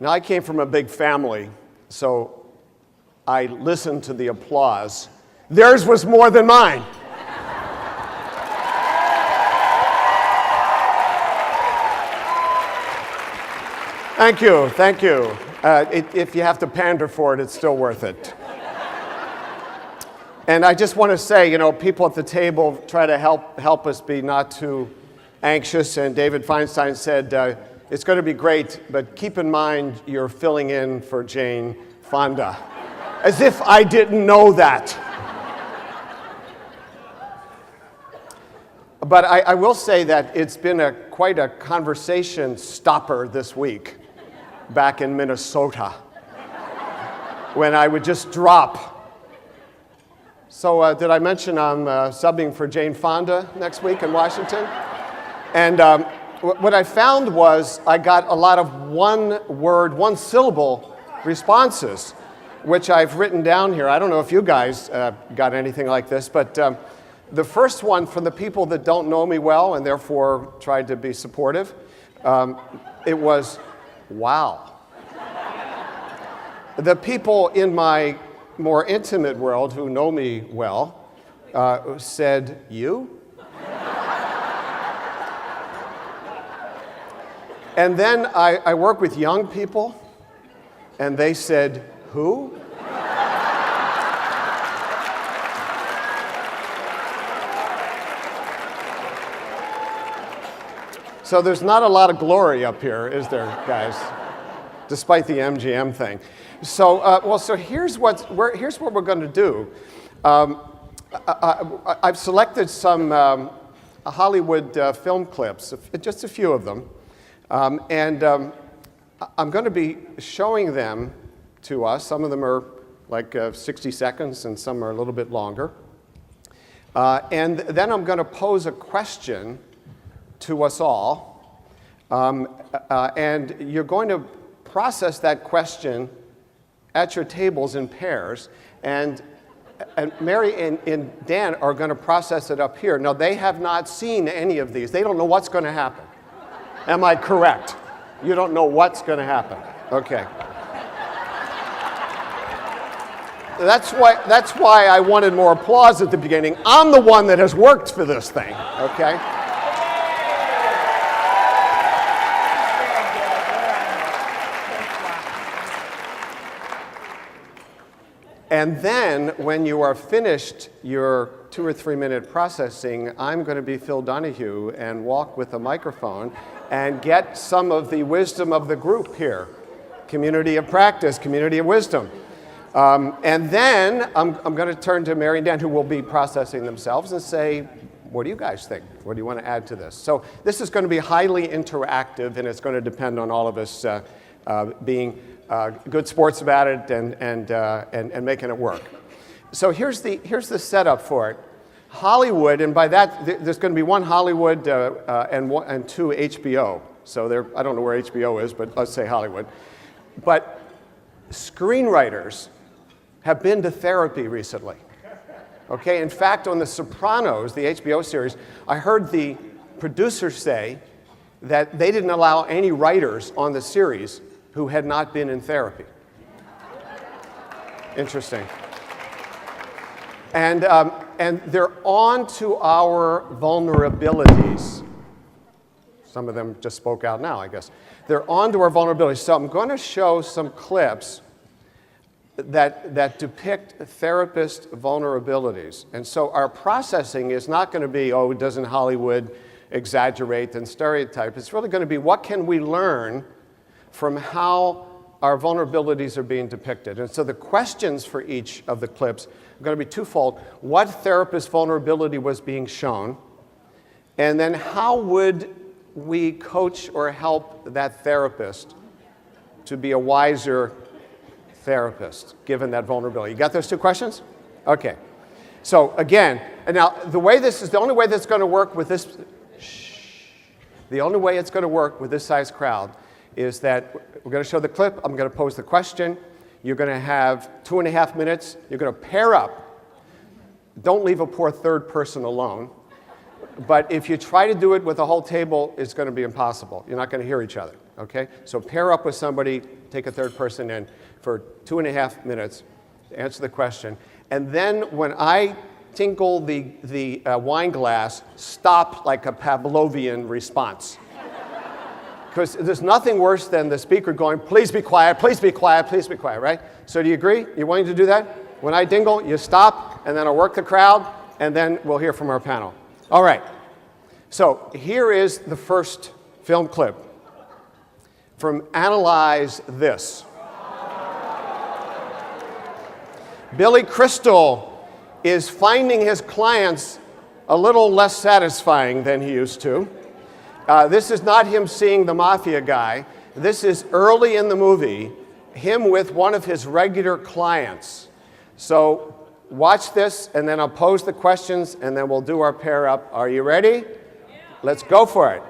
Now, I came from a big family, so I listened to the applause. Theirs was more than mine. Thank you, thank you. If you have to pander for it, it's still worth it. And I just want to say, you know, people at the table try to help us be not too anxious, and David Feinstein said, it's going to be great, but keep in mind you're filling in for Jane Fonda. As if I didn't know that. But I will say that it's been quite a conversation stopper this week back in Minnesota when I would just drop. So did I mention I'm subbing for Jane Fonda next week in Washington? And what I found was I got a lot of one-word, one-syllable responses, which I've written down here. I don't know if you guys got anything like this, but the first one from the people that don't know me well and therefore tried to be supportive, it was, wow. The people in my more intimate world who know me well said, you? And then I work with young people, and they said, who? So there's not a lot of glory up here, is there, guys? Despite the MGM thing. So, so here's what we're going to do. I've selected some Hollywood film clips, just a few of them. And I'm going to be showing them to us. Some of them are like 60 seconds, and some are a little bit longer. And then I'm going to pose a question to us all. And you're going to process that question at your tables in pairs. And Mary and Dan are going to process it up here. Now, they have not seen any of these. They don't know what's going to happen. Am I correct? You don't know what's going to happen. Okay. That's why I wanted more applause at the beginning. I'm the one that has worked for this thing, okay? And then, when you are finished your 2 or 3 minute processing, I'm going to be Phil Donahue and walk with a microphone and get some of the wisdom of the group here. Community of practice, community of wisdom. And then I'm going to turn to Mary and Dan, who will be processing themselves, and say, what do you guys think? What do you want to add to this? So this is going to be highly interactive, and it's going to depend on all of us being good sports about it and making it work. So here's the setup for it. Hollywood, and by that, there's going to be one Hollywood and 2 HBO. So I don't know where HBO is, but let's say Hollywood. But screenwriters have been to therapy recently. Okay, in fact, on The Sopranos, the HBO series, I heard the producers say that they didn't allow any writers on the series who had not been in therapy. Interesting. And they're on to our vulnerabilities. Some of them just spoke out now, I guess. They're on to our vulnerabilities. So I'm going to show some clips that depict therapist vulnerabilities. And so our processing is not going to be, oh, doesn't Hollywood exaggerate and stereotype? It's really going to be, what can we learn from how our vulnerabilities are being depicted? And so the questions for each of the clips are going to be twofold. What therapist vulnerability was being shown? And then how would we coach or help that therapist to be a wiser therapist, given that vulnerability? You got those 2 questions? Okay. So again, and now the only way that's going to work with this, the only way it's going to work with this size crowd is that we're going to show the clip, I'm going to pose the question, you're going to have 2.5 minutes, you're going to pair up. Don't leave a poor third person alone. But if you try to do it with a whole table, it's going to be impossible. You're not going to hear each other, okay? So pair up with somebody, take a third person in for 2.5 minutes to answer the question. And then when I tinkle the wine glass, stop like a Pavlovian response. Because there's nothing worse than the speaker going, please be quiet, please be quiet, please be quiet, right? So do you agree? You willing to do that? When I dingle, you stop, and then I'll work the crowd, and then we'll hear from our panel. All right. So here is the first film clip from Analyze This. Billy Crystal is finding his clients a little less satisfying than he used to. This is not him seeing the mafia guy. This is early in the movie, him with one of his regular clients. So watch this, and then I'll pose the questions, and then we'll do our pair up. Are you ready? Yeah. Let's go for it.